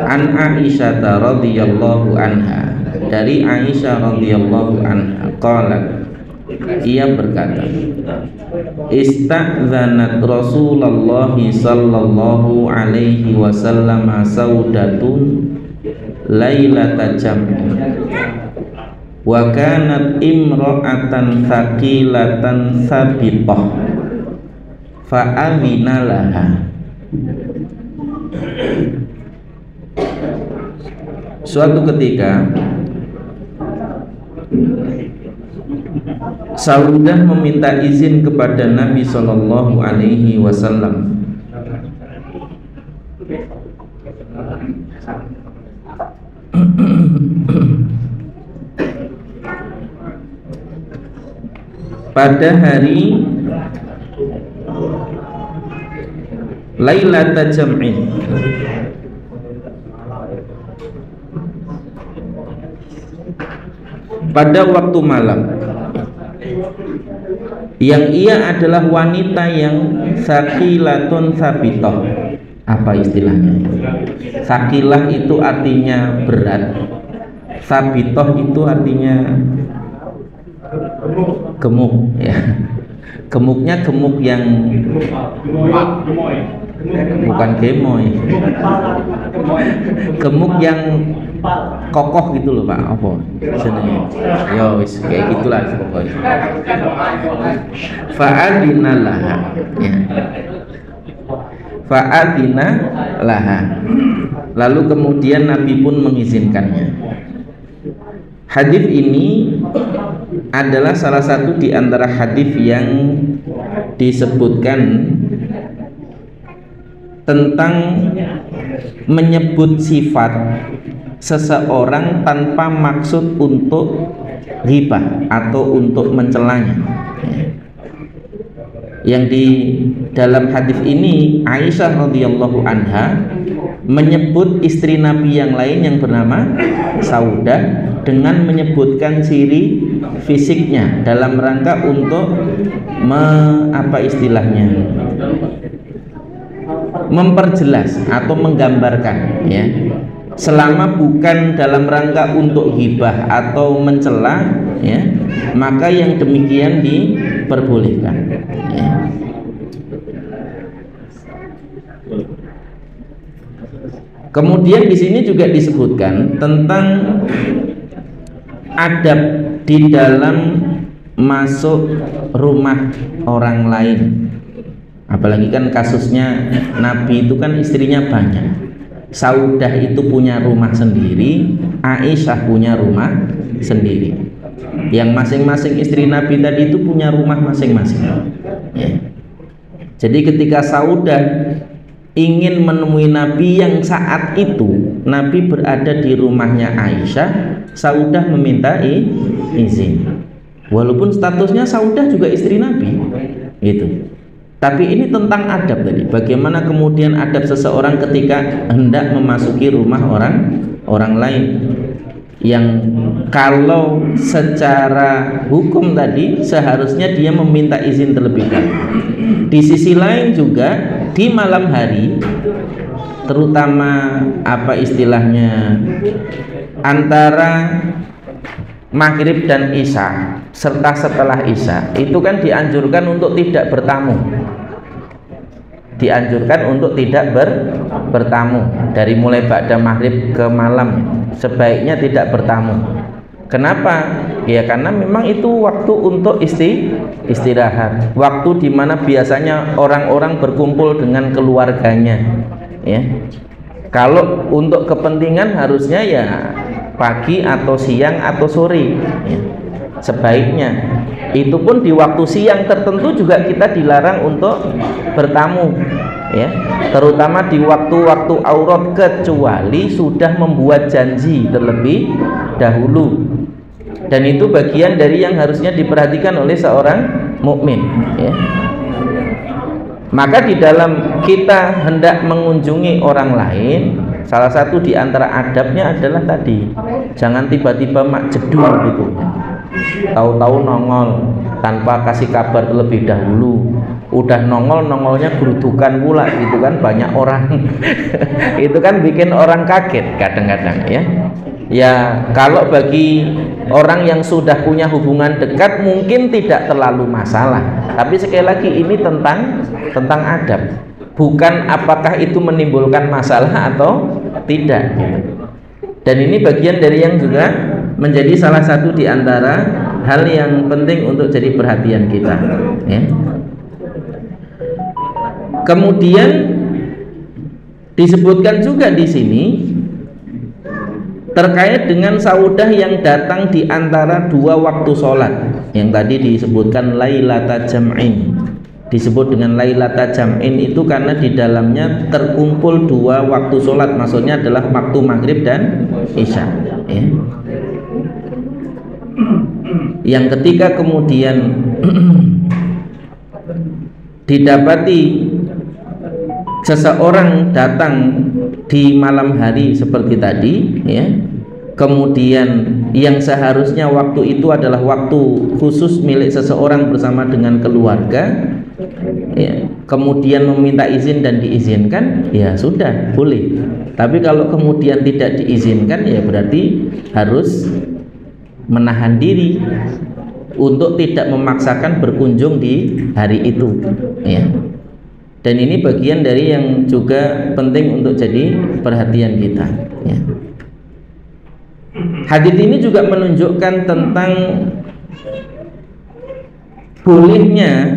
an Aisyah radhiyallahu anha, dari Aisyah radhiyallahu anha, qalat, ia berkata, ista'zanat Rasulullah sallallahu alaihi wasallam saudatun lailata jam'in wa kanat imra'atan thaqilatan sabitah fa'adhina laha. Suatu ketika Saudah meminta izin kepada Nabi Shallallahu Alaihi Wasallam pada hari Lailatul Jam'in, pada waktu malam, yang ia adalah wanita yang sakilatun sabitoh. Apa istilahnya? Sakilah itu artinya berat, sabitoh itu artinya gemuk, ya. Gemuknya gemuk yang bukan gemoy, gemuk yang kokoh gitu loh Pak. Apa senengnya? Ya wis kayak gitulah pokoknya. Fa'adina laha, ya. Fa'adina laha. Lalu kemudian Nabi pun mengizinkannya. Hadis ini adalah salah satu di antara hadis yang disebutkan tentang menyebut sifat seseorang tanpa maksud untuk ghibah atau untuk mencelanya. Yang di dalam hadis ini Aisyah radhiyallahu anha menyebut istri Nabi yang lain yang bernama Saudah dengan menyebutkan ciri fisiknya dalam rangka untuk memperjelas atau menggambarkan, ya. Selama bukan dalam rangka untuk ghibah atau mencela, ya, maka yang demikian diperbolehkan, ya. Kemudian di sini juga disebutkan tentang adab di dalam masuk rumah orang lain. Apalagi kan kasusnya Nabi itu kan istrinya banyak. Saudah itu punya rumah sendiri, Aisyah punya rumah sendiri. Yang masing-masing istri Nabi tadi itu punya rumah masing-masing, ya. Jadi ketika Saudah ingin menemui Nabi yang saat itu Nabi berada di rumahnya Aisyah, Saudah meminta izin. Walaupun statusnya Saudah juga istri Nabi, gitu. Tapi ini tentang adab tadi. Bagaimana kemudian adab seseorang ketika hendak memasuki rumah orang lain, yang kalau secara hukum tadi seharusnya dia meminta izin terlebih dahulu. Di sisi lain juga di malam hari, terutama antara maghrib dan isya serta setelah isya, itu kan dianjurkan untuk tidak bertamu, bertamu dari mulai ba'da maghrib ke malam sebaiknya tidak bertamu. Kenapa? Ya karena memang itu waktu untuk istirahat, waktu dimana biasanya orang-orang berkumpul dengan keluarganya, ya. Kalau untuk kepentingan harusnya ya pagi atau siang atau sore, ya. Sebaiknya itu pun di waktu siang tertentu juga kita dilarang untuk bertamu, ya, terutama di waktu-waktu aurat, kecuali sudah membuat janji terlebih dahulu, dan itu bagian dari yang harusnya diperhatikan oleh seorang mukmin, ya. Maka di dalam kita hendak mengunjungi orang lain, salah satu di antara adabnya adalah tadi, jangan tiba-tiba mak jedul gitu, tahu-tahu nongol tanpa kasih kabar terlebih dahulu. udah nongolnya gerudukan pula gitu kan, banyak orang. Itu kan bikin orang kaget kadang-kadang ya. Ya kalau bagi orang yang sudah punya hubungan dekat mungkin tidak terlalu masalah, tapi sekali lagi ini tentang adab, bukan apakah itu menimbulkan masalah atau tidak gitu. Dan ini bagian dari yang juga menjadi salah satu di antara hal yang penting untuk jadi perhatian kita ya. Kemudian disebutkan juga di sini terkait dengan saudah yang datang di antara dua waktu sholat yang tadi disebutkan lailata jam'in. Disebut dengan lailata jam'in itu karena di dalamnya terkumpul dua waktu sholat, maksudnya adalah waktu maghrib dan isya ya. Yang ketika kemudian didapati seseorang datang di malam hari seperti tadi ya, kemudian yang seharusnya waktu itu adalah waktu khusus milik seseorang bersama dengan keluarga ya, kemudian meminta izin dan diizinkan, ya sudah boleh. Tapi kalau kemudian tidak diizinkan, ya berarti harus menahan diri untuk tidak memaksakan berkunjung di hari itu ya. Dan ini bagian dari yang juga penting untuk jadi perhatian kita ya. Hadits ini juga menunjukkan tentang bolehnya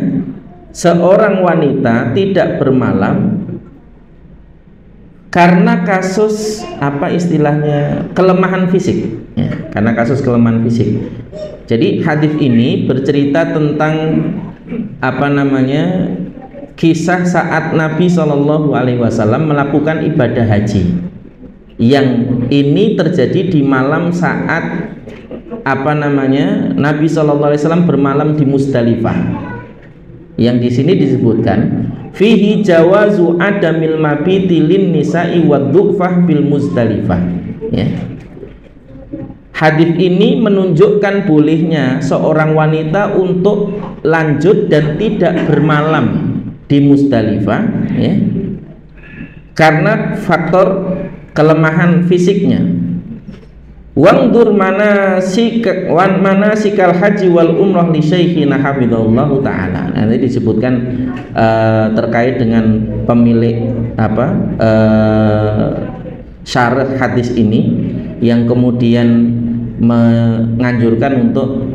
seorang wanita tidak bermalam karena kasus apa istilahnya kelemahan fisik ya, karena kasus kelemahan fisik. Jadi hadis ini bercerita tentang apa namanya kisah saat Nabi SAW melakukan ibadah haji, yang ini terjadi di malam saat apa namanya Nabi SAW bermalam di Muzdalifah, yang di sini disebutkan fihi jawazu adamil mabiti lin nisa'i waddu'fah bil Muzdalifah ya. Hadis ini menunjukkan bolehnya seorang wanita untuk lanjut dan tidak bermalam di Muzdalifah ya, karena faktor kelemahan fisiknya. Wangdur manasikal haji wal umrah li syekhina hafizallahu taala. Nanti disebutkan terkait dengan pemilik syarah hadis ini yang kemudian menganjurkan untuk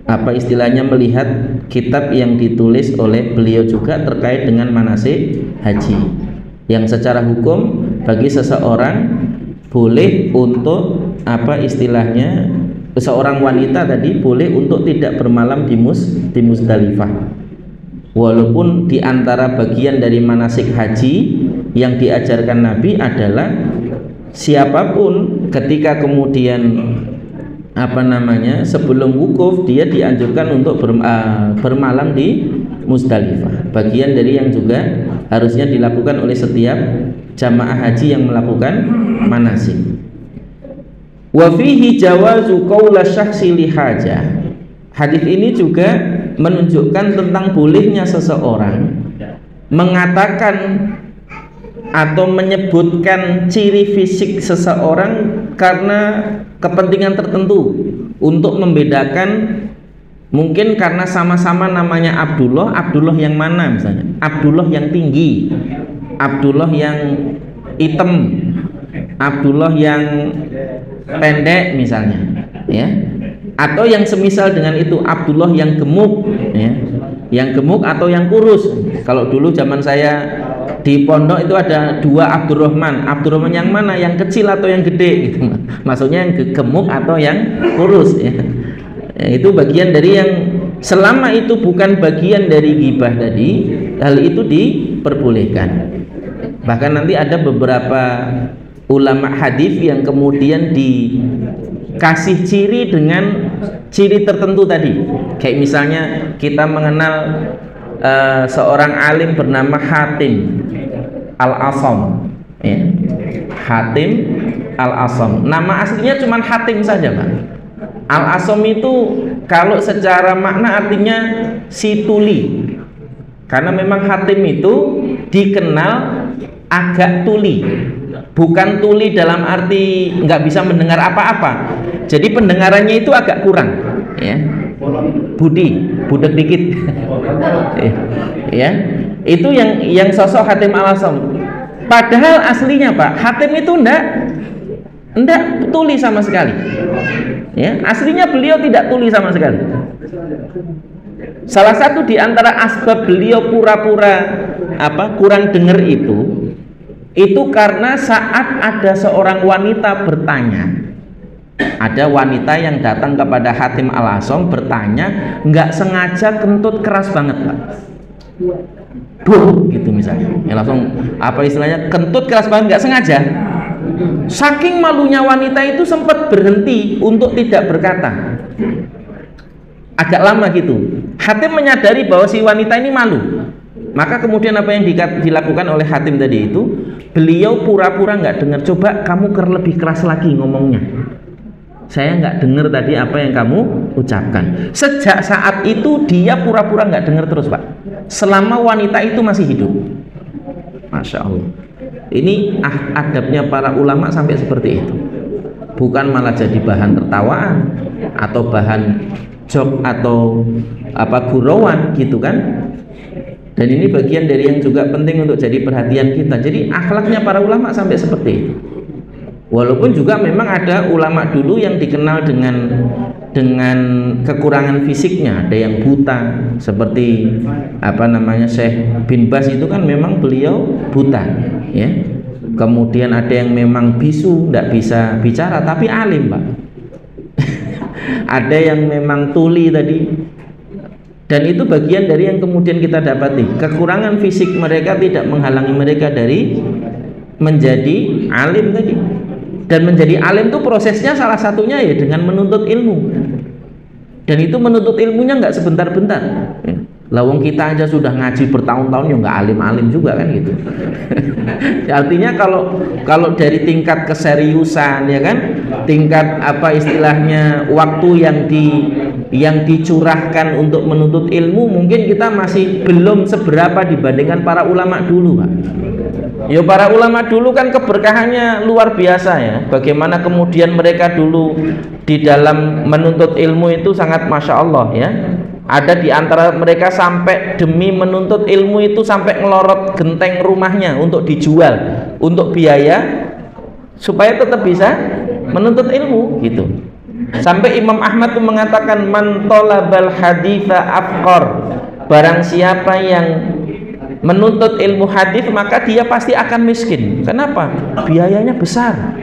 apa istilahnya melihat kitab yang ditulis oleh beliau juga terkait dengan manasik haji, yang secara hukum bagi seseorang boleh untuk apa istilahnya seorang wanita tadi boleh untuk tidak bermalam di Muzdalifah, walaupun di antara bagian dari manasik haji yang diajarkan Nabi adalah siapapun ketika kemudian apa namanya sebelum wukuf dia dianjurkan untuk bermalam di Muzdalifah, bagian dari yang juga harusnya dilakukan oleh setiap jamaah haji yang melakukan manasik. Wa fihi jawazu qaula syakhsi li hajah. Hadis ini juga menunjukkan tentang bolehnya seseorang mengatakan atau menyebutkan ciri fisik seseorang karena kepentingan tertentu, untuk membedakan mungkin karena sama-sama namanya Abdullah, Abdullah yang mana misalnya, Abdullah yang tinggi, Abdullah yang hitam, Abdullah yang pendek misalnya ya, atau yang semisal dengan itu, Abdullah yang gemuk ya, yang gemuk atau yang kurus. Kalau dulu zaman saya di pondok itu ada dua Abdurrahman. Abdurrahman yang mana? Yang kecil atau yang gede gitu. Maksudnya yang gemuk atau yang kurus ya. Itu bagian dari yang selama itu bukan bagian dari ghibah tadi, hal itu diperbolehkan. Bahkan nanti ada beberapa ulama hadis yang kemudian dikasih ciri dengan ciri tertentu tadi. Kayak misalnya kita mengenal seorang alim bernama Hatim Al-Asam ya. Hatim Al-Asam, nama aslinya cuma Hatim saja Pak. Al-Asam itu kalau secara makna artinya si tuli Karena memang hatim itu dikenal agak tuli, bukan tuli dalam arti nggak bisa mendengar apa-apa. Jadi pendengarannya itu agak kurang, ya. Budek dikit, ya. Itu yang sosok Hatim Al-Asam. Padahal aslinya Pak, Hatim itu ndak tuli sama sekali. Ya, aslinya beliau tidak tuli sama sekali. Salah satu di antara asbab beliau pura-pura kurang dengar itu karena saat ada seorang wanita bertanya, ada wanita yang datang kepada Hatim Al-Asam bertanya, nggak sengaja kentut keras banget Pak, gitu misalnya, ya langsung istilahnya kentut keras banget, nggak sengaja. Saking malunya wanita itu sempat berhenti untuk tidak berkata. Agak lama gitu. Hatim menyadari bahwa si wanita ini malu. Maka kemudian apa yang dilakukan oleh Hatim tadi itu, beliau pura-pura nggak dengar. Coba kamu lebih keras lagi ngomongnya. Saya nggak dengar tadi apa yang kamu ucapkan. Sejak saat itu dia pura-pura nggak dengar terus Pak. Selama wanita itu masih hidup. Masya Allah. Ini adabnya para ulama sampai seperti itu. Bukan malah jadi bahan tertawaan atau bahan jok atau gurauan gitu kan. Dan ini bagian dari yang juga penting untuk jadi perhatian kita. Jadi akhlaknya para ulama sampai seperti itu. Walaupun juga memang ada ulama dulu yang dikenal dengan kekurangan fisiknya, ada yang buta seperti Syekh bin Baz itu kan memang beliau buta, ya. Kemudian ada yang memang bisu, tidak bisa bicara tapi alim Pak. Ada yang memang tuli tadi. Dan itu bagian dari yang kemudian kita dapati. Kekurangan fisik mereka tidak menghalangi mereka dari menjadi alim tadi. Dan menjadi alim itu prosesnya salah satunya ya dengan menuntut ilmu. Dan itu menuntut ilmunya nggak sebentar-bentar. Lawang kita aja sudah ngaji bertahun-tahun ya nggak alim-alim juga kan gitu. Artinya kalau dari tingkat keseriusan ya kan, tingkat istilahnya waktu yang dicurahkan untuk menuntut ilmu, mungkin kita masih belum seberapa dibandingkan para ulama dulu Pak. Ya para ulama dulu kan keberkahannya luar biasa ya. Bagaimana kemudian mereka dulu di dalam menuntut ilmu itu sangat Masya Allah ya. Ada di antara mereka sampai demi menuntut ilmu itu sampai ngelorot genteng rumahnya untuk dijual, untuk biaya supaya tetap bisa menuntut ilmu gitu. Sampai Imam Ahmad itu mengatakan man talabal haditha afqar, barang siapa yang menuntut ilmu hadis maka dia pasti akan miskin. Kenapa? Biayanya besar.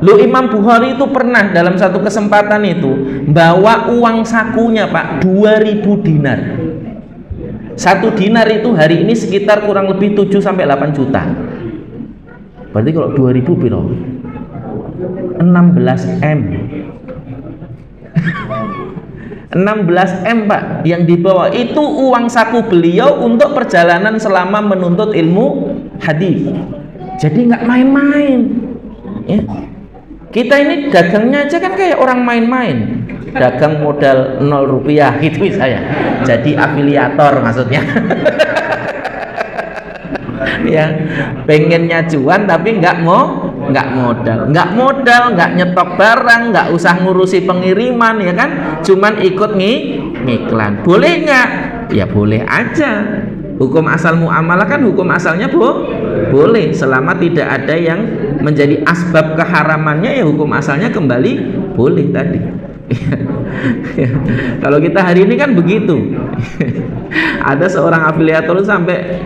Lu Imam Bukhari itu pernah dalam satu kesempatan itu bawa uang sakunya Pak 2000 dinar. 1 dinar itu hari ini sekitar kurang lebih 7 sampai 8 juta. Berarti kalau 2000 piro? 16 M. 16 M Pak yang dibawa itu uang saku beliau untuk perjalanan selama menuntut ilmu hadis. Jadi nggak main-main ya. Kita ini dagangnya aja kan kayak orang main-main, dagang modal 0 rupiah gitu misalnya, jadi afiliator maksudnya. Ya pengennya cuan tapi nggak modal, nggak nyetok barang, nggak usah ngurusi pengiriman ya kan, cuman ikut ngiklan. Boleh nggak? Ya boleh aja. Hukum asal muamalah kan hukum asalnya boleh selama tidak ada yang menjadi asbab keharamannya, ya hukum asalnya kembali boleh tadi. Kalau kita hari ini kan begitu. Ada seorang afiliator sampai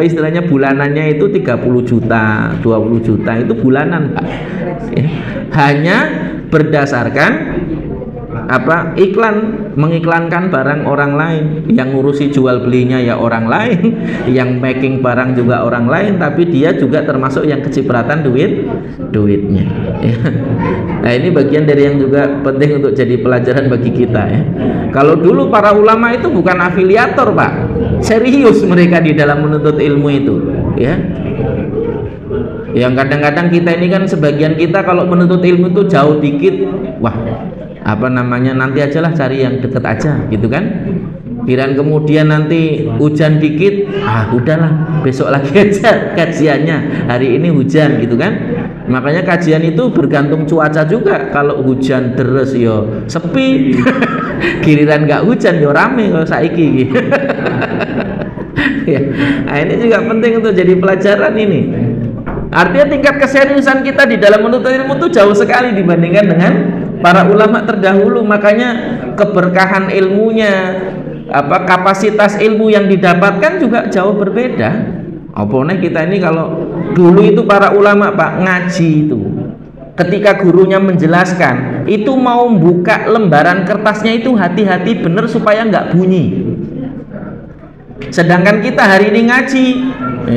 istilahnya bulanannya itu 30 juta, 20 juta itu bulanan Pak. Hanya berdasarkan iklan, mengiklankan barang orang lain, yang ngurusi jual belinya ya orang lain, yang making barang juga orang lain, tapi dia juga termasuk yang kecipratan duitnya. Nah ini bagian dari yang juga penting untuk jadi pelajaran bagi kita ya. Kalau dulu para ulama itu bukan afiliator Pak, serius mereka di dalam menuntut ilmu itu ya. Yang kadang-kadang kita ini kan sebagian kita kalau menuntut ilmu itu jauh dikit, wah nanti aja lah cari yang deket aja gitu kan. Kirain kemudian nanti hujan dikit, udahlah besok lagi aja kajiannya, hari ini hujan gitu kan. Makanya kajian itu bergantung cuaca juga. Kalau hujan deres yo sepi, giliran nggak hujan yo rame kalau saiki gitu. Ya. Nah, ini juga penting untuk jadi pelajaran ini. Artinya tingkat keseriusan kita di dalam menuntut ilmu itu jauh sekali dibandingkan dengan para ulama terdahulu. Makanya keberkahan ilmunya, kapasitas ilmu yang didapatkan juga jauh berbeda. Apalagi kita ini kalau dulu itu para ulama Pak ngaji itu, ketika gurunya menjelaskan itu mau buka lembaran kertasnya itu hati-hati bener supaya nggak bunyi. Sedangkan kita hari ini ngaji,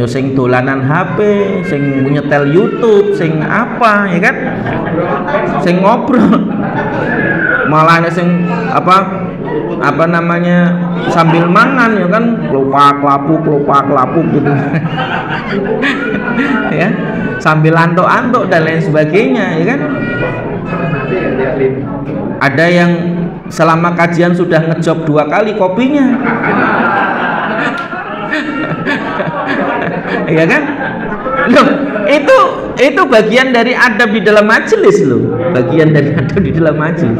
sing dolanan HP, sing nyetel YouTube, sing apa ya kan, sing ngobrol, malah sing apa namanya sambil mangan ya kan, kelopak lapuk gitu. Ya, sambil antuk-antuk dan lain sebagainya ya kan. Ada yang selama kajian sudah ngejob 2 kali kopinya. Ya kan? Loh, itu bagian dari adab di dalam majelis loh. Bagian dari adab di dalam majelis.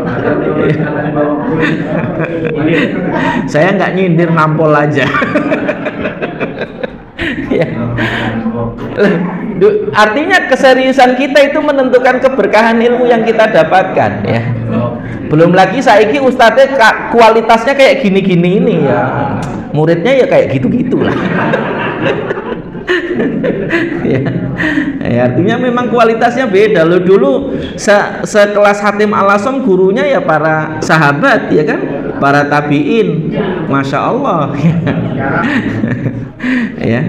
Saya nggak nyindir, nampol aja. Ya. Artinya keseriusan kita itu menentukan keberkahan ilmu yang kita dapatkan ya. Belum lagi saiki ustadznya kualitasnya kayak gini-gini ini ya. Muridnya ya kayak gitu-gitulah. Ya, artinya memang kualitasnya beda loh. Dulu sekelas Hatim Al-Asam gurunya ya para sahabat ya kan, para tabiin, masya Allah. Ya.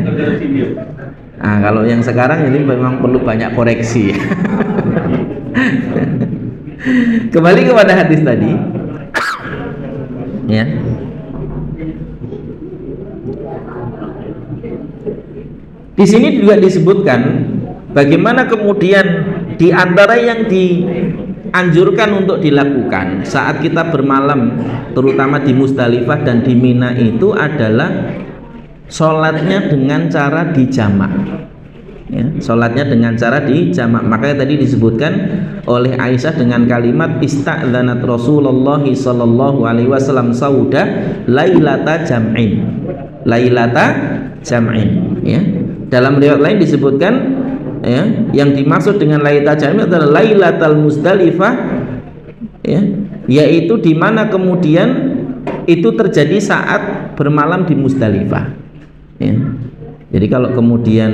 Nah, kalau yang sekarang ini memang perlu banyak koreksi. Kembali kepada hadis tadi, ya. Di sini juga disebutkan bagaimana kemudian di antara yang dianjurkan untuk dilakukan saat kita bermalam, terutama di Musdalifah dan di Mina itu adalah sholatnya dengan cara dijamak. Ya, sholatnya dengan cara dijamak. Makanya tadi disebutkan oleh Aisyah dengan kalimat ista'dzanat Rasulullah sallallahu alaihi wasallam sauda lailata jam'in. Lailata jam'in, ya. Dalam riwayat lain disebutkan ya, yang dimaksud dengan lailata jam'in adalah lailatal Musdalifah, ya, yaitu di mana kemudian itu terjadi saat bermalam di Musdalifah. Ya. Jadi kalau kemudian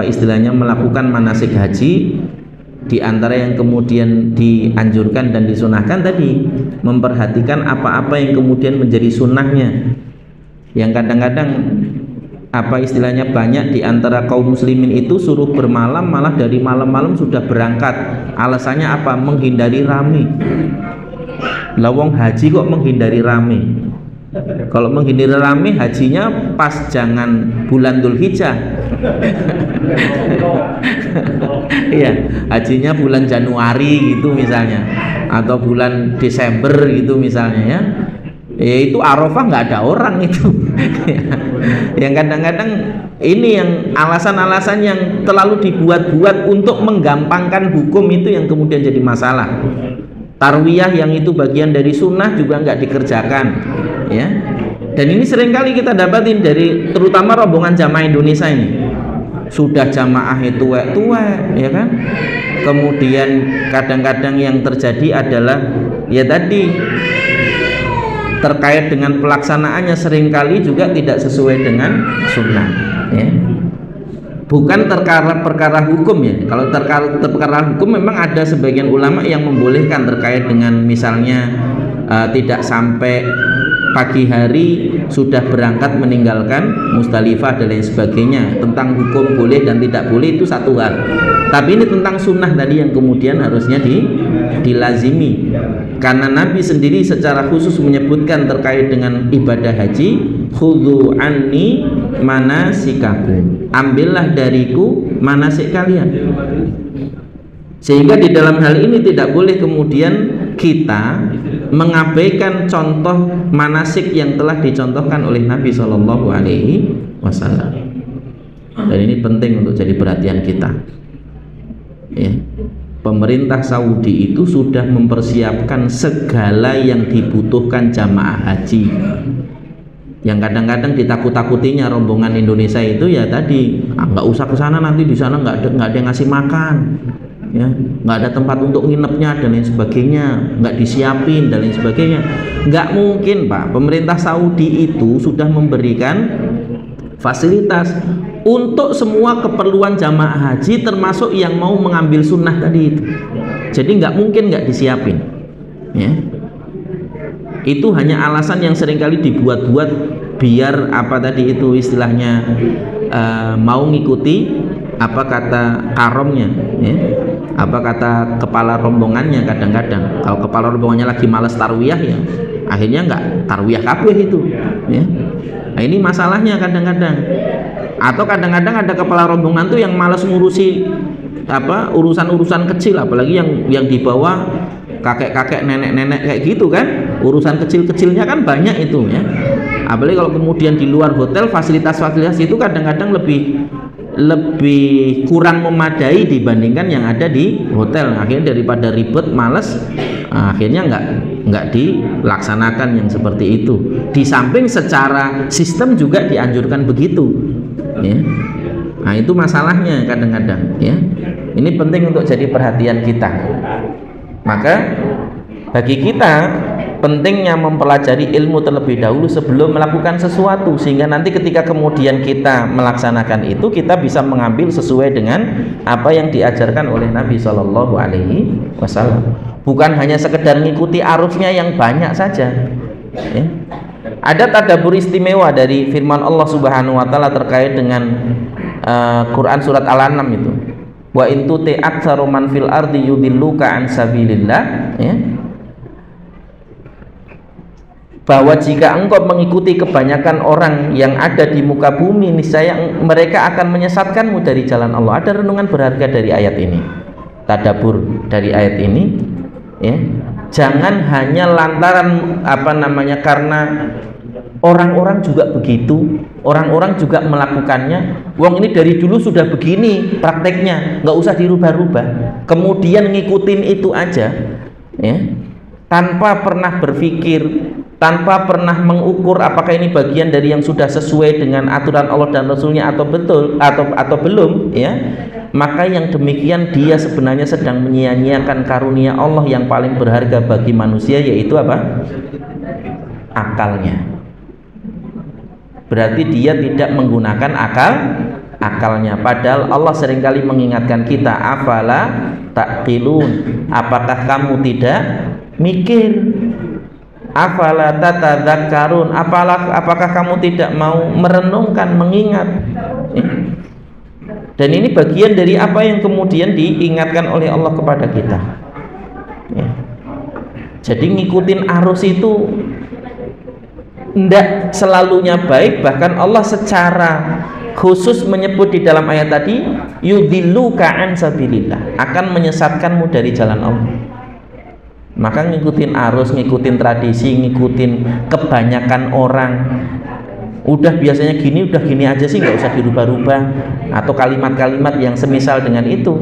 istilahnya melakukan manasik haji, di antara yang kemudian dianjurkan dan disunahkan tadi memperhatikan apa-apa yang kemudian menjadi sunnahnya, yang kadang-kadang istilahnya banyak di antara kaum muslimin itu suruh bermalam, malah dari malam-malam sudah berangkat. Alasannya apa? Menghindari rame. Lawang haji kok menghindari rame? Kalau menghindari rame, hajinya pas jangan bulan Dzulhijjah. Iya, hajinya bulan Januari gitu misalnya, atau bulan Desember gitu misalnya ya. Ya itu Arafah nggak ada orang itu. Yang kadang-kadang ini yang alasan-alasan yang terlalu dibuat-buat untuk menggampangkan hukum itu yang kemudian jadi masalah. Tarwiyah yang itu bagian dari sunnah juga nggak dikerjakan, ya. Dan ini seringkali kita dapatin dari terutama rombongan jamaah Indonesia ini. Sudah jamaah itu tuwek, ya kan? Kemudian kadang-kadang yang terjadi adalah ya tadi terkait dengan pelaksanaannya seringkali juga tidak sesuai dengan sunnah, ya. Bukan perkara hukum ya. Kalau perkara hukum memang ada sebagian ulama yang membolehkan terkait dengan misalnya tidak sampai pagi hari sudah berangkat meninggalkan Musdalifah dan lain sebagainya. Tentang hukum boleh dan tidak boleh itu satu hal. Tapi ini tentang sunnah tadi yang kemudian harusnya dilazimi. Karena Nabi sendiri secara khusus menyebutkan terkait dengan ibadah haji, khudhu anni manasikakum, ambillah dariku manasik kalian. Sehingga di dalam hal ini tidak boleh kemudian kita mengabaikan contoh manasik yang telah dicontohkan oleh Nabi Shallallahu Alaihi Wasallam. Dan ini penting untuk jadi perhatian kita. Ya. Pemerintah Saudi itu sudah mempersiapkan segala yang dibutuhkan jamaah haji. Yang kadang-kadang ditakut-takutinya rombongan Indonesia itu ya tadi, nggak usah ke sana, nanti di sana nggak ada yang ngasih makan, ya, nggak ada tempat untuk nginepnya dan lain sebagainya, nggak disiapin dan lain sebagainya. Nggak mungkin, Pak. Pemerintah Saudi itu sudah memberikan fasilitas untuk semua keperluan jamaah haji, termasuk yang mau mengambil sunnah tadi itu. Jadi nggak mungkin nggak disiapin, ya. Itu hanya alasan yang seringkali dibuat-buat biar apa tadi itu istilahnya mau ngikuti apa kata karomnya, ya. Apa kata kepala rombongannya. Kadang-kadang kalau kepala rombongannya lagi males tarwiyah, ya akhirnya nggak tarwiyah kabeh itu, ya. Nah, ini masalahnya kadang-kadang. Atau kadang-kadang ada kepala rombongan tuh yang malas ngurusi apa urusan-urusan kecil, apalagi yang di bawah kakek-kakek, nenek-nenek kayak gitu kan, urusan kecil-kecilnya kan banyak itu, ya. Apalagi kalau kemudian di luar hotel fasilitas-fasilitas itu kadang-kadang lebih kurang memadai dibandingkan yang ada di hotel. Akhirnya daripada ribet, males, akhirnya nggak dilaksanakan yang seperti itu. Di samping secara sistem juga dianjurkan begitu, ya. Nah, itu masalahnya kadang-kadang, ya. Ini penting untuk jadi perhatian kita. Maka bagi kita pentingnya mempelajari ilmu terlebih dahulu sebelum melakukan sesuatu, sehingga nanti ketika kemudian kita melaksanakan itu kita bisa mengambil sesuai dengan apa yang diajarkan oleh Nabi Shallallahu Alaihi Wasallam. Bukan hanya sekedar mengikuti arusnya yang banyak saja, ya. Ada tadabbur istimewa dari firman Allah Subhanahu Wa Taala terkait dengan Quran surat Al-An'am itu. Wa in tuti aktsaru man fil ardi yudilluka an sabilillah, ya. Bahwa jika engkau mengikuti kebanyakan orang yang ada di muka bumi, niscaya mereka akan menyesatkanmu dari jalan Allah. Ada renungan berharga dari ayat ini, tadabbur dari ayat ini, ya. Jangan hanya lantaran karena orang-orang juga begitu, orang-orang juga melakukannya. Wong ini dari dulu sudah begini prakteknya, nggak usah dirubah-rubah. Kemudian ngikutin itu aja, ya, tanpa pernah berpikir, tanpa pernah mengukur apakah ini bagian dari yang sudah sesuai dengan aturan Allah dan Rasulnya atau betul atau belum, ya. Maka yang demikian dia sebenarnya sedang menyia-nyiakan karunia Allah yang paling berharga bagi manusia, yaitu apa? Akalnya. Berarti dia tidak menggunakan akalnya. Padahal Allah seringkali mengingatkan kita, afala taqilun, apakah kamu tidak mikir? Afala tatadzakkarun, apakah kamu tidak mau merenungkan, mengingat? Dan ini bagian dari apa yang kemudian diingatkan oleh Allah kepada kita, ya. Jadi ngikutin arus itu tidak selalunya baik. Bahkan Allah secara khusus menyebut di dalam ayat tadi, yudilluka an sabilillah, akan menyesatkanmu dari jalan Allah. Maka ngikutin arus, ngikutin tradisi, ngikutin kebanyakan orang, udah biasanya gini, udah gini aja sih, nggak usah dirubah-rubah, atau kalimat-kalimat yang semisal dengan itu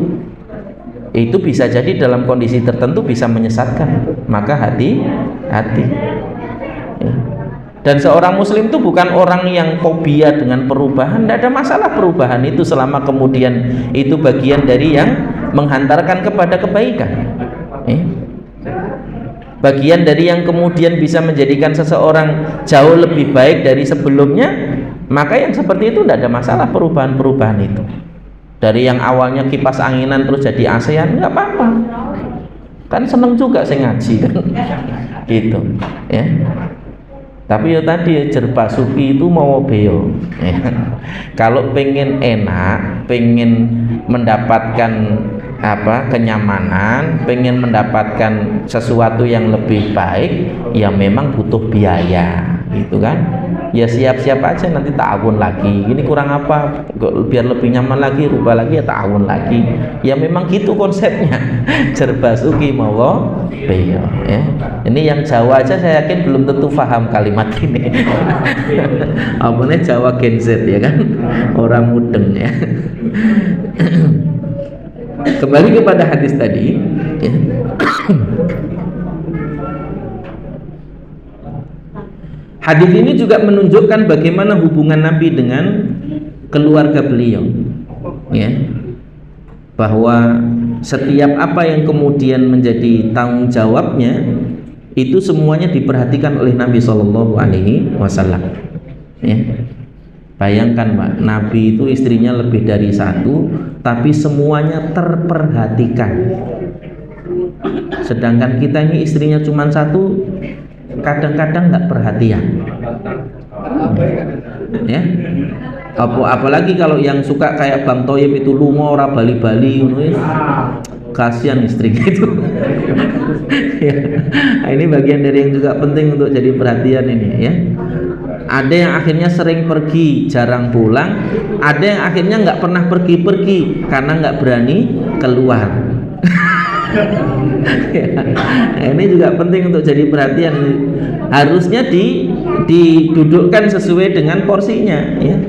bisa jadi dalam kondisi tertentu bisa menyesatkan. Maka hati-hati, ya. Dan seorang muslim itu bukan orang yang fobia dengan perubahan. Tidak ada masalah perubahan itu selama kemudian itu bagian dari yang menghantarkan kepada kebaikan, bagian dari yang kemudian bisa menjadikan seseorang jauh lebih baik dari sebelumnya. Maka yang seperti itu tidak ada masalah perubahan-perubahan itu. Dari yang awalnya kipas anginan terus jadi ASEAN, nggak apa-apa, kan seneng juga saya ngaji kan, gitu, ya. Tapi ya tadi jerba suki itu mau beo, ya. Kalau pengen enak, pengen mendapatkan kenyamanan, pengen mendapatkan sesuatu yang lebih baik, ya memang butuh biaya, gitu kan. Ya siap-siap aja nanti ta'awun lagi, ini kurang apa, biar lebih nyaman lagi, rubah lagi, ya ta'awun lagi. Ya memang gitu konsepnya. Jerbasuki mawa beyo ya. Ini yang Jawa aja saya yakin belum tentu paham kalimat ini. Apanya Jawa Gen Z ya kan, orang mudeng ya. Kembali kepada hadis tadi ya. Hadis ini juga menunjukkan bagaimana hubungan Nabi dengan keluarga beliau ya, bahwa setiap apa yang kemudian menjadi tanggung jawabnya itu semuanya diperhatikan oleh Nabi Shallallahu Alaihi Wasallam ya. Bayangkan Pak, Nabi itu istrinya lebih dari satu, tapi semuanya terperhatikan. Sedangkan kita ini istrinya cuma satu, kadang-kadang nggak perhatian ya. Apalagi kalau yang suka kayak Bang Toyib itu lungo ora bali-bali, kasihan istri gitu. Ya. Nah, ini bagian dari yang juga penting untuk jadi perhatian ini ya. Ada yang akhirnya sering pergi, jarang pulang. Ada yang akhirnya nggak pernah pergi-pergi karena nggak berani keluar. Ya. Nah, ini juga penting untuk jadi perhatian. Harusnya didudukkan sesuai dengan porsinya ya.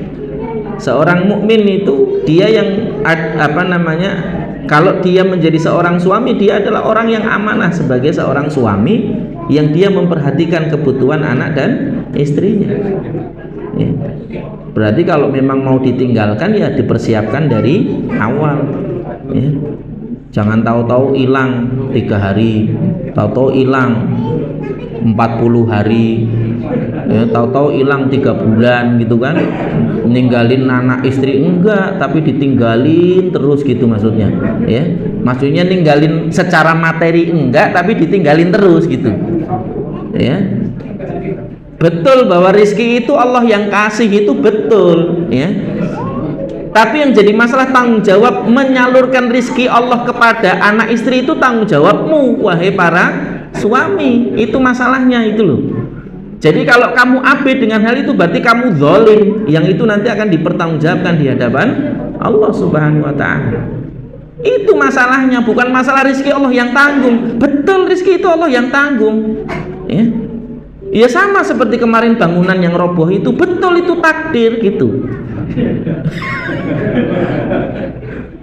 Seorang mukmin itu dia yang kalau dia menjadi seorang suami, dia adalah orang yang amanah sebagai seorang suami yang dia memperhatikan kebutuhan anak dan istrinya ya. Berarti kalau memang mau ditinggalkan ya dipersiapkan dari awal ya. Jangan tahu-tahu hilang 3 hari, tahu-tahu hilang 40 hari ya, tahu-tahu hilang 3 bulan gitu kan. Ninggalin anak istri enggak, tapi ditinggalin terus gitu maksudnya ya. Maksudnya ninggalin secara materi enggak, tapi ditinggalin terus gitu ya. Betul bahwa rizki itu Allah yang kasih, itu betul ya. Tapi yang jadi masalah tanggung jawab menyalurkan rizki Allah kepada anak istri itu tanggung jawabmu, wahai para suami. Itu masalahnya itu loh. Jadi kalau kamu abe dengan hal itu berarti kamu zalim, yang itu nanti akan dipertanggungjawabkan di hadapan Allah Subhanahu wa Ta'ala. Itu masalahnya, bukan masalah rizki Allah yang tanggung. Betul, rizki itu Allah yang tanggung ya. Ya sama seperti kemarin bangunan yang roboh itu, betul itu takdir gitu.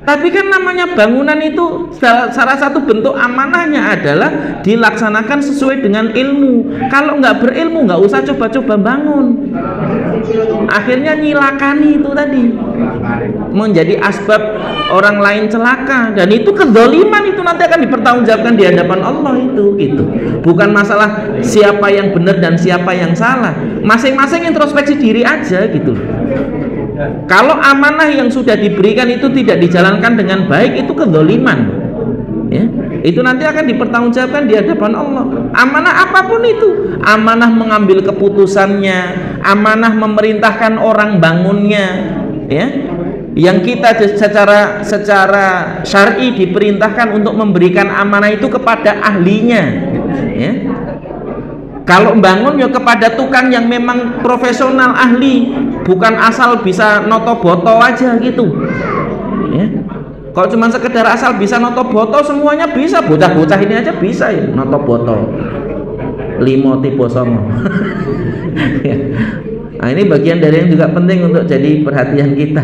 Tapi kan namanya bangunan itu salah satu bentuk amanahnya adalah dilaksanakan sesuai dengan ilmu. Kalau nggak berilmu nggak usah coba-coba bangun. Akhirnya nyilakani itu tadi, menjadi asbab orang lain celaka, dan itu kezaliman, itu nanti akan dipertanggungjawabkan di hadapan Allah itu gitu. Bukan masalah siapa yang benar dan siapa yang salah. Masing-masing introspeksi diri aja gitu. Kalau amanah yang sudah diberikan itu tidak dijalankan dengan baik, itu kezaliman ya. Itu nanti akan dipertanggungjawabkan di hadapan Allah. Amanah apapun itu, amanah mengambil keputusannya, amanah memerintahkan orang bangunnya ya. Yang kita secara syar'i diperintahkan untuk memberikan amanah itu kepada ahlinya ya. Kalau bangun ya kepada tukang yang memang profesional, ahli, bukan asal bisa noto boto aja gitu ya. Kalau cuma sekedar asal bisa noto boto, semuanya bisa, bocah-bocah ini aja bisa ya noto boto 5 tipe songo. Ya. Nah, ini bagian dari yang juga penting untuk jadi perhatian kita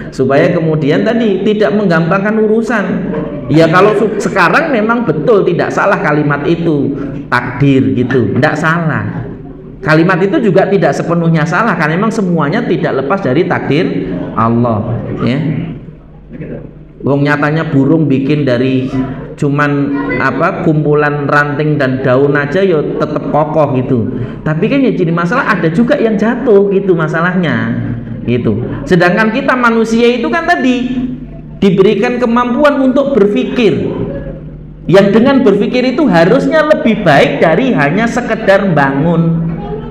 supaya kemudian tadi tidak menggampangkan urusan. Ya kalau sekarang memang betul tidak salah kalimat itu, takdir gitu, tidak salah. Kalimat itu juga tidak sepenuhnya salah karena memang semuanya tidak lepas dari takdir Allah ya. Wong nyatanya burung bikin dari cuman kumpulan ranting dan daun aja ya tetap kokoh gitu. Tapi kan ya jadi masalah ada juga yang jatuh gitu masalahnya gitu. Sedangkan kita manusia itu kan tadi diberikan kemampuan untuk berpikir, yang dengan berpikir itu harusnya lebih baik dari hanya sekedar bangun,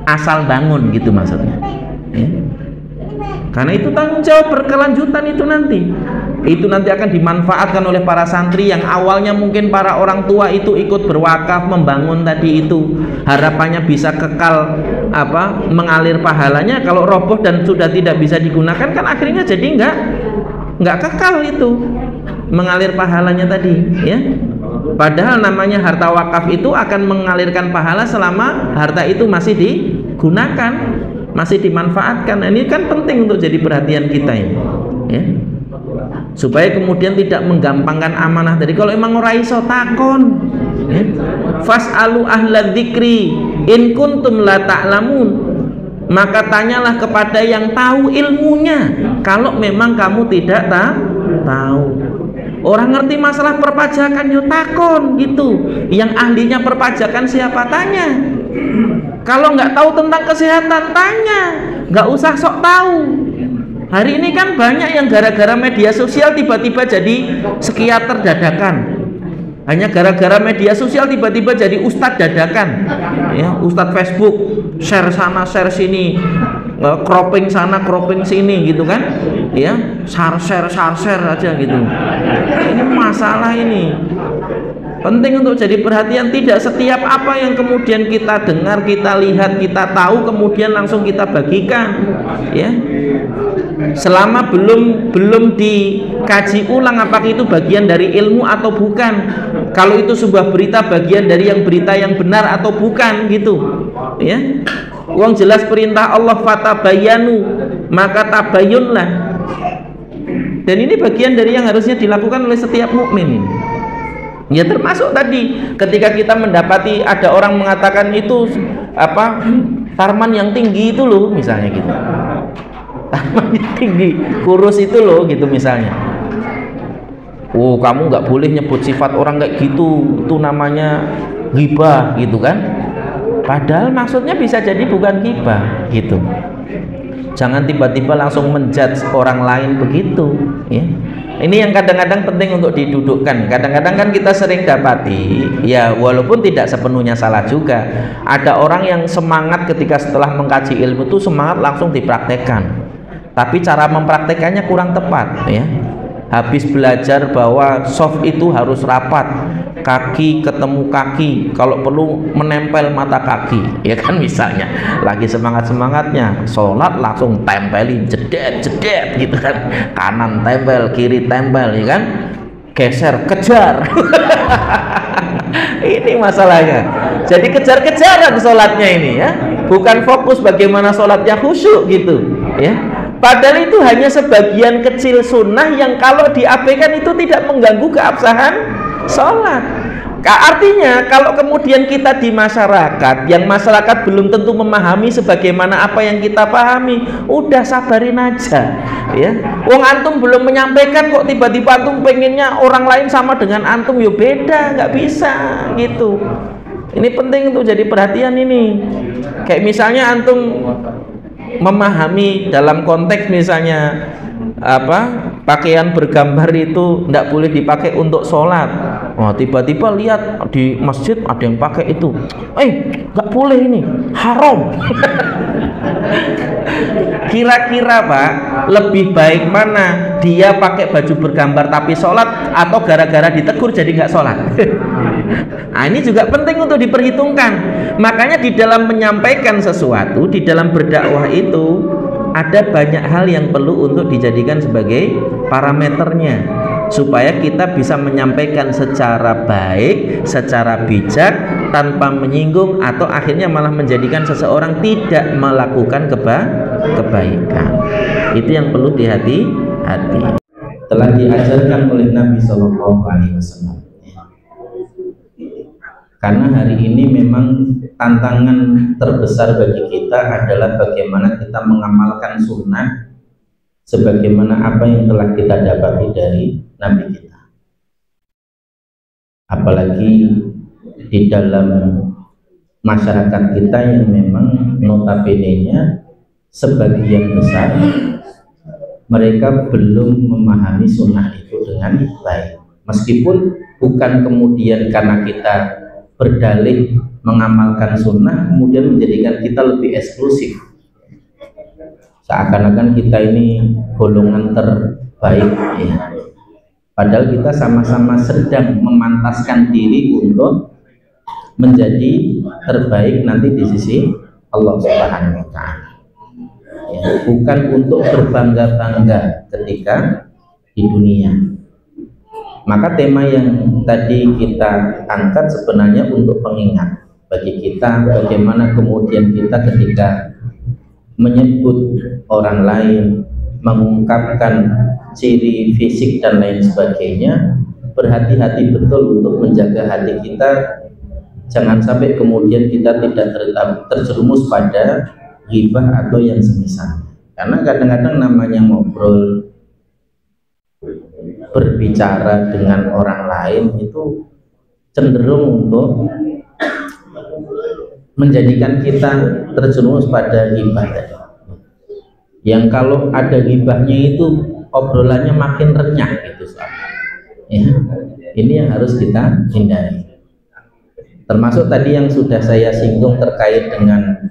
asal bangun gitu maksudnya ya. Karena itu tanggung jawab berkelanjutan itu nanti itu nanti akan dimanfaatkan oleh para santri yang awalnya mungkin para orang tua itu ikut berwakaf membangun tadi itu, harapannya bisa kekal mengalir pahalanya. Kalau roboh dan sudah tidak bisa digunakan kan akhirnya jadi nggak kekal itu mengalir pahalanya tadi ya. Padahal namanya harta wakaf itu akan mengalirkan pahala selama harta itu masih digunakan, masih dimanfaatkan. Ini kan penting untuk jadi perhatian kita ini ya, supaya kemudian tidak menggampangkan amanah tadi. Kalau emang ora iso takon ya. Fas'alu ahla dzikri in kuntum la ta'lamun, maka tanyalah kepada yang tahu ilmunya kalau memang kamu tidak tahu. Orang ngerti masalah perpajakan yo takon gitu, yang ahlinya perpajakan siapa tanya. Kalau nggak tahu tentang kesehatan tanya, nggak usah sok tahu. Hari ini kan banyak yang gara-gara media sosial tiba-tiba jadi psikiater dadakan. Hanya gara-gara media sosial tiba-tiba jadi ustadz dadakan ya, ustadz Facebook, share sana share sini, cropping sana cropping sini gitu kan ya, share aja gitu. Ini masalah ini. Penting untuk jadi perhatian, tidak setiap apa yang kemudian kita dengar, kita lihat, kita tahu kemudian langsung kita bagikan ya. Selama belum dikaji ulang apakah itu bagian dari ilmu atau bukan. Kalau itu sebuah berita bagian dari berita yang benar atau bukan gitu ya. Uang jelas perintah Allah fatabayanu, maka tabayunlah. Dan ini bagian dari yang harusnya dilakukan oleh setiap mukmin ini. Ya termasuk tadi ketika kita mendapati ada orang mengatakan itu Tarman yang tinggi itu loh misalnya gitu. Tarman yang tinggi, kurus itu loh gitu misalnya. Oh kamu nggak boleh nyebut sifat orang kayak gitu, itu namanya ghibah gitu kan. Padahal maksudnya bisa jadi bukan ghibah gitu. Jangan tiba-tiba langsung menjudge orang lain begitu ya. Ini yang kadang-kadang penting untuk didudukkan. Kadang-kadang kan kita sering dapati ya, walaupun tidak sepenuhnya salah juga, ada orang yang semangat ketika setelah mengkaji ilmu itu semangat langsung dipraktekkan, tapi cara mempraktekannya kurang tepat ya. Habis belajar bahwa soft itu harus rapat, kaki ketemu kaki, kalau perlu menempel mata kaki ya kan, misalnya lagi semangatnya sholat langsung tempelin jedet gitu kan, kanan tempel kiri tempel ya kan, geser kejar. Ini masalahnya, jadi kejar-kejaran sholatnya ini ya, bukan fokus bagaimana sholatnya khusyuk gitu ya. Padahal itu hanya sebagian kecil sunnah yang kalau diabaikan itu tidak mengganggu keabsahan sholat. Artinya kalau kemudian kita di masyarakat, yang masyarakat belum tentu memahami sebagaimana apa yang kita pahami, udah sabarin aja ya. Wong antum belum menyampaikan kok tiba-tiba antum pengennya orang lain sama dengan antum, yo beda, nggak bisa gitu. Ini penting untuk jadi perhatian ini. Kayak misalnya antum memahami dalam konteks misalnya pakaian bergambar itu tidak boleh dipakai untuk sholat. Wah, tiba-tiba lihat di masjid ada yang pakai itu, nggak boleh, ini haram. Kira-kira Pak, lebih baik mana, dia pakai baju bergambar tapi sholat, atau gara-gara ditegur jadi nggak sholat? Nah ini juga penting untuk diperhitungkan. Makanya di dalam menyampaikan sesuatu, di dalam berdakwah itu ada banyak hal yang perlu untuk dijadikan sebagai parameternya, supaya kita bisa menyampaikan secara baik, secara bijak, tanpa menyinggung atau akhirnya malah menjadikan seseorang tidak melakukan kebaikan. Itu yang perlu dihati-hati. Telah diajarkan oleh Nabi Shallallahu Alaihi Wasallam. Karena hari ini memang tantangan terbesar bagi kita adalah bagaimana kita mengamalkan sunnah sebagaimana apa yang telah kita dapati dari Nabi kita. Apalagi di dalam masyarakat kita yang memang notabene-nya sebagian besar mereka belum memahami sunnah itu dengan baik. Meskipun bukan kemudian karena kita berdalih mengamalkan sunnah kemudian menjadikan kita lebih eksklusif, seakan-akan kita ini golongan terbaik ya. Padahal kita sama-sama sedang memantaskan diri untuk menjadi terbaik nanti di sisi Allah Subhanahu wa Ta'ala. Ya, bukan untuk berbangga-bangga ketika di dunia. Maka tema yang tadi kita angkat sebenarnya untuk pengingat bagi kita, bagaimana kemudian kita ketika menyebut orang lain, mengungkapkan ciri fisik dan lain sebagainya, berhati-hati betul untuk menjaga hati kita, jangan sampai kemudian kita tidak terjerumus pada ghibah atau yang semisal. Karena kadang-kadang namanya ngobrol, berbicara dengan orang lain itu cenderung untuk menjadikan kita terjerumus pada ghibah tadi. Yang kalau ada ghibahnya itu obrolannya makin renyah gitu soalnya. Ya, ini yang harus kita hindari. Termasuk tadi yang sudah saya singgung terkait dengan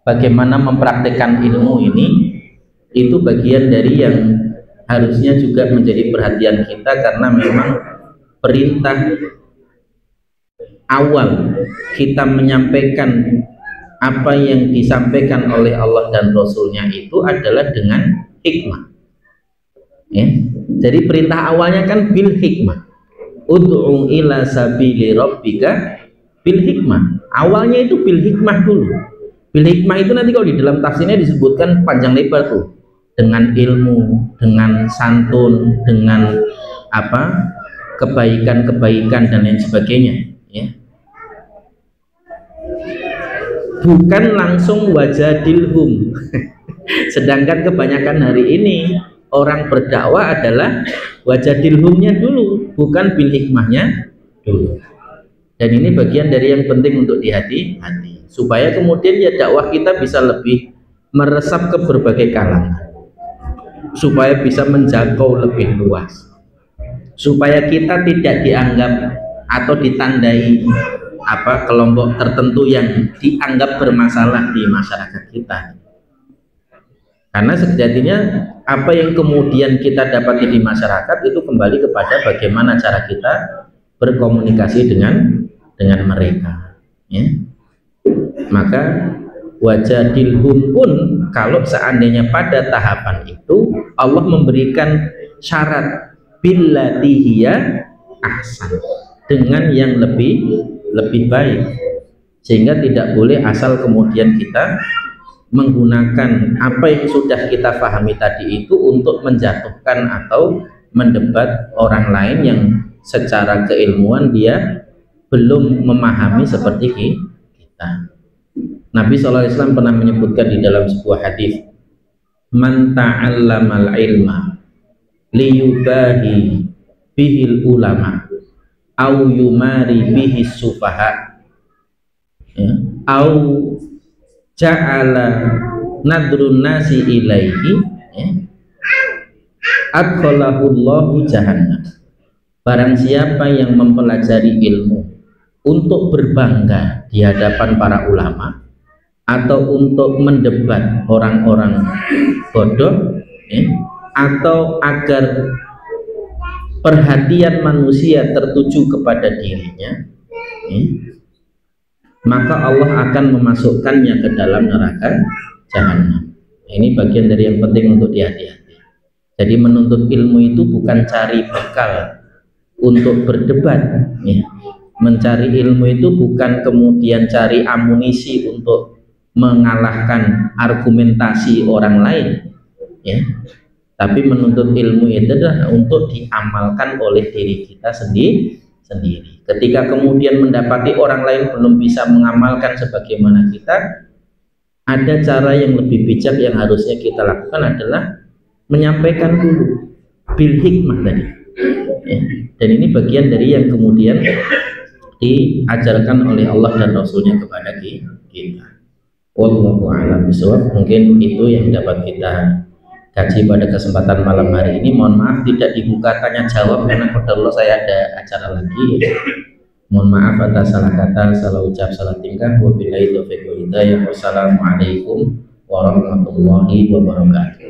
bagaimana mempraktikkan ilmu ini, itu bagian dari yang harusnya juga menjadi perhatian kita, karena memang perintah awal kita menyampaikan apa yang disampaikan oleh Allah dan Rasulnya itu adalah dengan hikmah. Ya. Jadi perintah awalnya kan bil hikmah, ud'u ila sabili rabbika bil hikmah. Awalnya itu bil hikmah dulu. Bil hikmah itu nanti kalau di dalam tafsirnya disebutkan panjang lebar tuh, dengan ilmu, dengan santun, dengan apa, kebaikan-kebaikan dan lain sebagainya. Ya. Bukan langsung wajadilhum. Sedangkan kebanyakan hari ini orang berdakwah adalah wajadilhumnya dulu, bukan bil hikmahnya dulu. Dan ini bagian dari yang penting untuk dihati-hati, supaya kemudian ya dakwah kita bisa lebih meresap ke berbagai kalangan, supaya bisa menjangkau lebih luas, supaya kita tidak dianggap atau ditandai apa kelompok tertentu yang dianggap bermasalah di masyarakat kita. Karena sejatinya apa yang kemudian kita dapati di masyarakat itu kembali kepada bagaimana cara kita berkomunikasi dengan mereka. Ya. Maka wajadilhum pun kalau seandainya pada tahapan itu Allah memberikan syarat billati hiya ahsan, dengan yang lebih baik, sehingga tidak boleh asal kemudian kita menggunakan apa yang sudah kita pahami tadi itu untuk menjatuhkan atau mendebat orang lain yang secara keilmuan dia belum memahami seperti kita. Nabi SAW pernah menyebutkan di dalam sebuah hadis, man ta'allamal ilma liyubahi bihil ulama au yumari bihi sufaha, ya, au ja'ala nadrun nasi ilaihi, ya, adkhalahullahu jahannam. Barang siapa yang mempelajari ilmu untuk berbangga di hadapan para ulama atau untuk mendebat orang-orang bodoh, ya, atau agar perhatian manusia tertuju kepada dirinya, maka Allah akan memasukkannya ke dalam neraka jahanam. Ini bagian dari yang penting untuk hati-hati. Jadi menuntut ilmu itu bukan cari bekal untuk berdebat, ya. Mencari ilmu itu bukan kemudian cari amunisi untuk mengalahkan argumentasi orang lain, ya. Tapi menuntut ilmu itu adalah untuk diamalkan oleh diri kita sendiri. Ketika kemudian mendapati orang lain belum bisa mengamalkan sebagaimana kita, ada cara yang lebih bijak yang harusnya kita lakukan adalah menyampaikan dulu bil hikmah tadi, ya. Dan ini bagian dari yang kemudian diajarkan oleh Allah dan Rasulnya kepada kita. Wallahu a'lam bishawab. Mungkin itu yang dapat kita kaji pada kesempatan malam hari ini. Mohon maaf tidak dibuka tanya jawab karena qadarullah saya ada acara lagi. Mohon maaf atas salah kata, salah ucap, salah tingkah. Wabillahi taufiq wal hidayah. Wassalamualaikum warahmatullahi wabarakatuh.